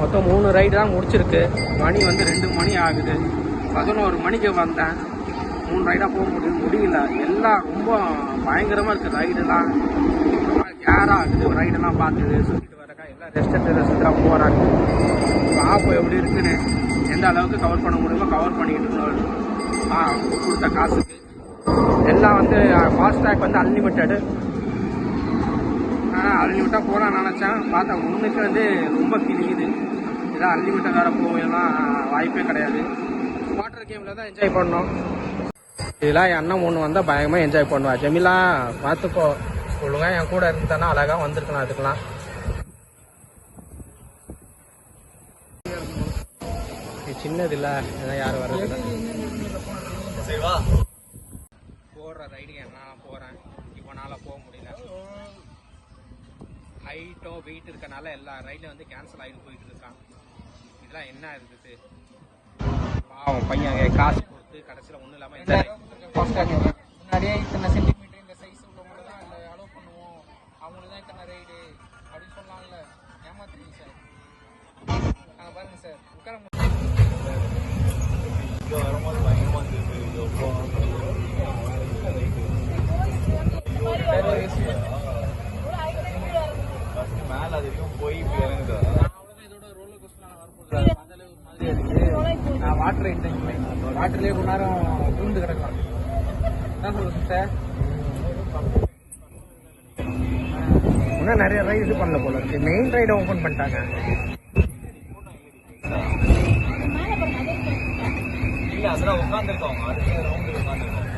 மொத்தம் 3 ரைடு தான் முடிச்சிருக்கு. மணி வந்து 2 மணி ஆகுது. 11 மணிக்கு வந்தேன். 3 ரைடாக போக முடியல. எல்லாம் ரொம்ப பயங்கரமாக இருக்குது. ரைடெல்லாம் கேராக இருக்குது. ரைடெல்லாம் பார்த்துது சுற்றிட்டு வரக்கா எல்லாம் ரெஸ்டாக போகிறாங்க. பார்ப்போம் எப்படி இருக்குன்னு. எந்த அளவுக்கு கவர் பண்ண முடியுமோ கவர் பண்ணிக்கிட்டு கொடுத்த காசுக்கு. எல்லாம் வந்து ஃபாஸ்ட் ட்ராக் வந்து அன்லிமிட்டடு. அன்லிமிட்டாக போகலான்னு நினச்சேன். பார்த்தா ஒன்றுக்கு வந்து ரொம்ப கிழியுது. இதான் அன்லிமிட்டாக வேறு போகலாம் வாய்ப்பே கிடையாது. வாட்டர் கேமில் தான் என்ஜாய் பண்ணோம். இதெல்லாம் என் அண்ணன் ஒன்று வந்தால் பயங்கரமாக என்ஜாய் பண்ணுவா. ஜெமிலா பார்த்துக்கோ, ஒழுங்காக என் கூட இருந்தானா அழகாக வந்திருக்கலாம். அதுக்கெலாம் சின்னது இல்லை, ஏன்னா யாரும் வர்றது சரிவா. போடுற ரைடு என்னால் போகிறேன். இவனால் போக முடியல. ஹைட்டோ வெயிட் இருக்கனால எல்லா ரைட்லையும் வந்து கேன்சல் ஆகிட்டு போயிட்டு இருக்கான். இதெல்லாம் என்ன இருக்குது பாவம் பையன் காசு கொடுத்து கடைசியில் ஒன்றும் இல்லாமல் முன்னாடியே இத்தனை சென்டிமீட்டர் இந்த சைஸ் உள்ளவங்க தான் இல்லை அலோவ் பண்ணுவோம், அவங்களுக்கு தான் இத்தனை ரைடு அப்படின்னு சொல்லலாம்ல. ஏமாத்துறீங்க சார். நாங்கள் பாருங்க சார் உட்கார வரும்போது பயங்கரமாக மேலே அதுக்கும் போய் இறங்குது. அவ்வளோதான் இதோட ரோலர் கோஸ்டர் வரப்போகுது. அதில் ஒரு மாதிரி இருக்குது. நான் வாட்டர் ரைட் வாட்டர்லேயே கொஞ்ச நேரம் விழுந்து கிடக்கலாம். என்ன சொல்லுங்க சார்? இன்னும் நிறைய ரைடு இது பண்ணல போல இருக்கு. மெயின் ரைடை ஓப்பன் பண்ணிட்டாங்க. இல்லை அதில் உட்காந்துருக்கோங்க. அடுத்த ரவுண்டு உட்காந்துருக்கோம்.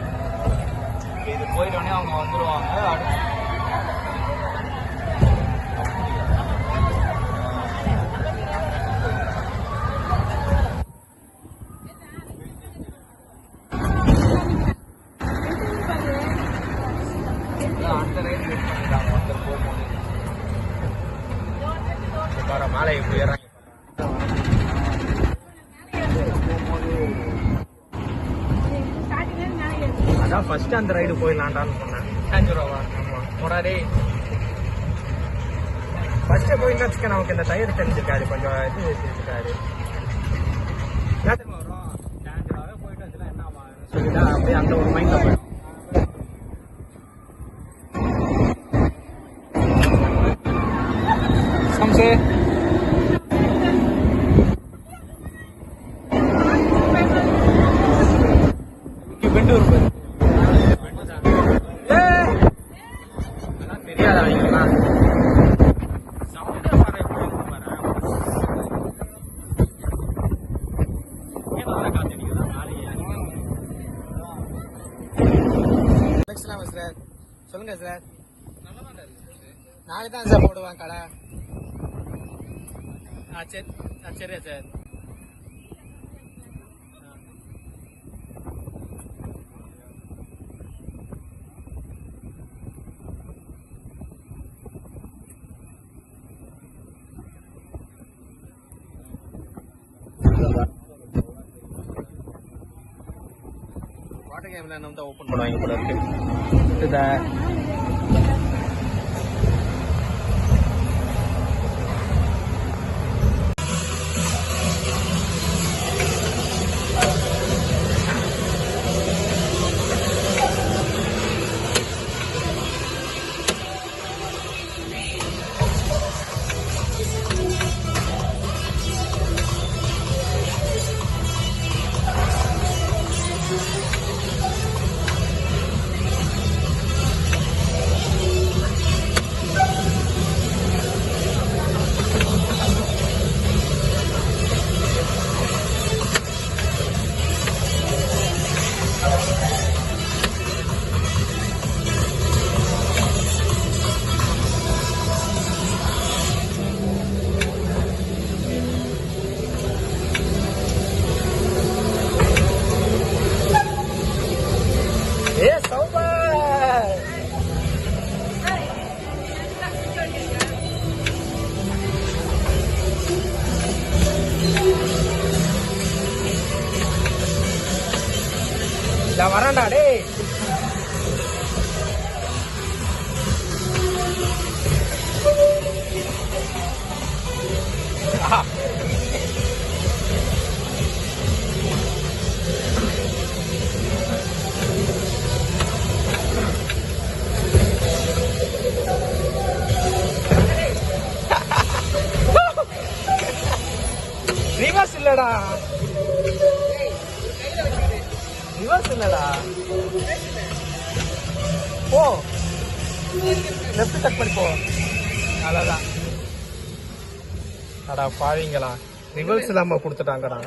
இது போயிட்டோடனே அவங்க வந்துடுவாங்க. அடுத்து மாலை எப்படி ஏறாங்க. அதான் ஃபர்ஸ்ட் அந்த ரைடு போயிடலான்டான்னு சொன்னேன். 5 ரூபா. ஆமாம் போடாதே. ஃபர்ஸ்ட்டு போயிருந்தாச்சுக்க நமக்கு இந்த டயர் தெரிஞ்சிருக்காரு, கொஞ்சம் இது தெரிஞ்சிருக்காரு. என்ன தெரியுமா வரும், 5 ரூபாவே போயிட்டு வந்துலாம் என்ன சொல்லிட்டா அப்படியே அந்த ஒரு மைண்டில் போயிடும். சம்சே பெண்டூர் தெரியாத அவங்கலாம் சவுண்டே வர எப்படி வர காத்திருக்கா நாளைக்கு சார். சொல்லுங்க சார். நாளைக்கு தான் சார் போடுவேன் கடை. சரி சரியா சார். வாட்டர் கேம்ல நம்ம தான் ஓப்பன் பண்ணுவாங்க போல இருக்கு. வரண்டா டே. ரிவர்ஸ் இல்லடா, ரிவர்ஸ் இல்லடா. போ லெஃப்ட் கட் பண்ணி போ. அதான் அடா பாவீங்களா, ரிவர்ஸ் இல்லாம கொடுத்துட்டாங்கடா.